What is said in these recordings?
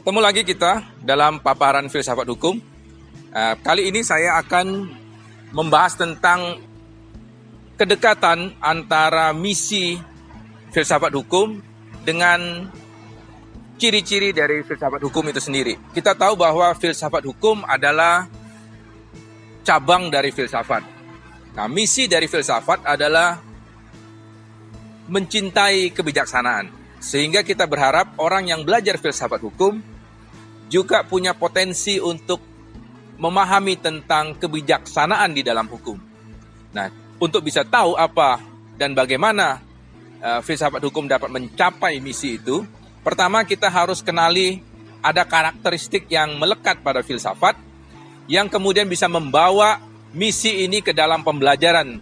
Ketemu lagi kita dalam paparan filsafat hukum. Kali ini saya akan membahas tentang kedekatan antara misi filsafat hukum dengan ciri-ciri dari filsafat hukum itu sendiri. Kita tahu bahwa filsafat hukum adalah cabang dari filsafat. Nah, misi dari filsafat adalah mencintai kebijaksanaan. Sehingga kita berharap orang yang belajar filsafat hukum juga punya potensi untuk memahami tentang kebijaksanaan di dalam hukum. Nah, untuk bisa tahu apa dan bagaimana filsafat hukum dapat mencapai misi itu, pertama kita harus kenali ada karakteristik yang melekat pada filsafat yang kemudian bisa membawa misi ini ke dalam pembelajaran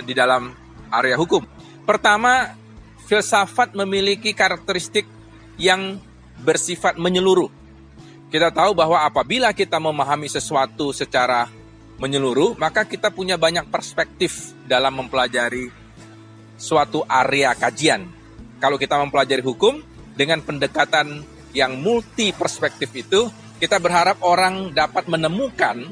di dalam area hukum. Pertama, filsafat memiliki karakteristik yang bersifat menyeluruh. Kita tahu bahwa apabila kita memahami sesuatu secara menyeluruh, maka kita punya banyak perspektif dalam mempelajari suatu area kajian. Kalau kita mempelajari hukum dengan pendekatan yang multi perspektif itu, kita berharap orang dapat menemukan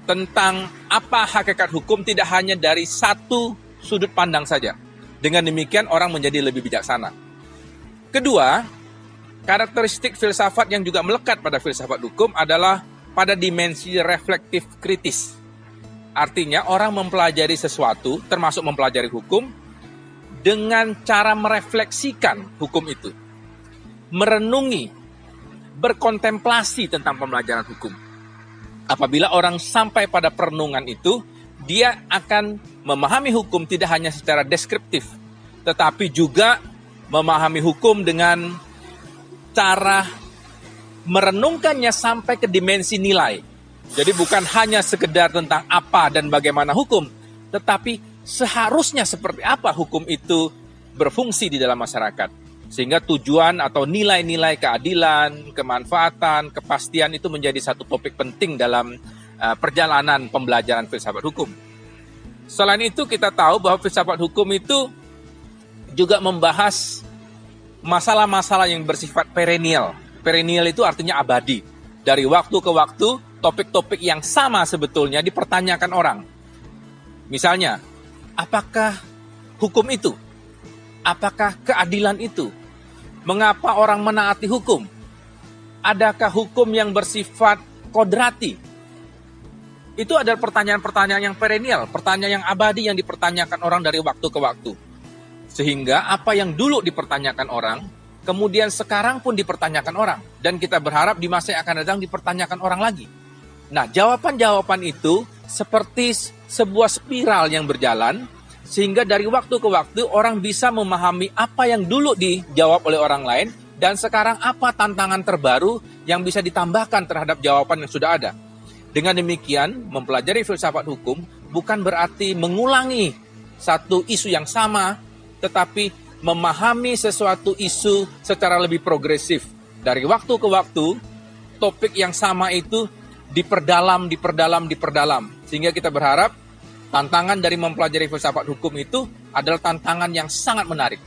tentang apa hakikat hukum tidak hanya dari satu sudut pandang saja. Dengan demikian orang menjadi lebih bijaksana. Kedua, karakteristik filsafat yang juga melekat pada filsafat hukum adalah pada dimensi reflektif kritis. Artinya orang mempelajari sesuatu, termasuk mempelajari hukum, dengan cara merefleksikan hukum itu. Merenungi, berkontemplasi tentang pembelajaran hukum. Apabila orang sampai pada perenungan itu, dia akan memahami hukum tidak hanya secara deskriptif, tetapi juga memahami hukum dengan cara merenungkannya sampai ke dimensi nilai. Jadi bukan hanya sekedar tentang apa dan bagaimana hukum, tetapi seharusnya seperti apa hukum itu berfungsi di dalam masyarakat. Sehingga tujuan atau nilai-nilai keadilan, kemanfaatan, kepastian itu menjadi satu topik penting dalam perjalanan pembelajaran filsafat hukum. Selain itu kita tahu bahwa filsafat hukum itu juga membahas masalah-masalah yang bersifat perennial. Perennial itu artinya abadi. Dari waktu ke waktu, topik-topik yang sama sebetulnya dipertanyakan orang. Misalnya, apakah hukum itu? Apakah keadilan itu? Mengapa orang menaati hukum? Adakah hukum yang bersifat kodrati? Itu adalah pertanyaan-pertanyaan yang perennial, pertanyaan yang abadi yang dipertanyakan orang dari waktu ke waktu. Sehingga apa yang dulu dipertanyakan orang, kemudian sekarang pun dipertanyakan orang. Dan kita berharap di masa yang akan datang dipertanyakan orang lagi. Nah, jawaban-jawaban itu seperti sebuah spiral yang berjalan, sehingga dari waktu ke waktu orang bisa memahami apa yang dulu dijawab oleh orang lain, dan sekarang apa tantangan terbaru yang bisa ditambahkan terhadap jawaban yang sudah ada. Dengan demikian, mempelajari filsafat hukum bukan berarti mengulangi satu isu yang sama, tetapi memahami sesuatu isu secara lebih progresif. Dari waktu ke waktu, topik yang sama itu diperdalam. Sehingga kita berharap tantangan dari mempelajari filsafat hukum itu adalah tantangan yang sangat menarik.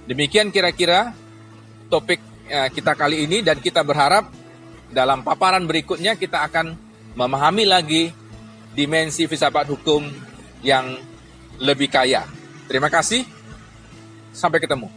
Demikian kira-kira topik kita kali ini, dan kita berharap dalam paparan berikutnya kita akan memahami lagi dimensi filsafat hukum yang lebih kaya. Terima kasih, sampai ketemu.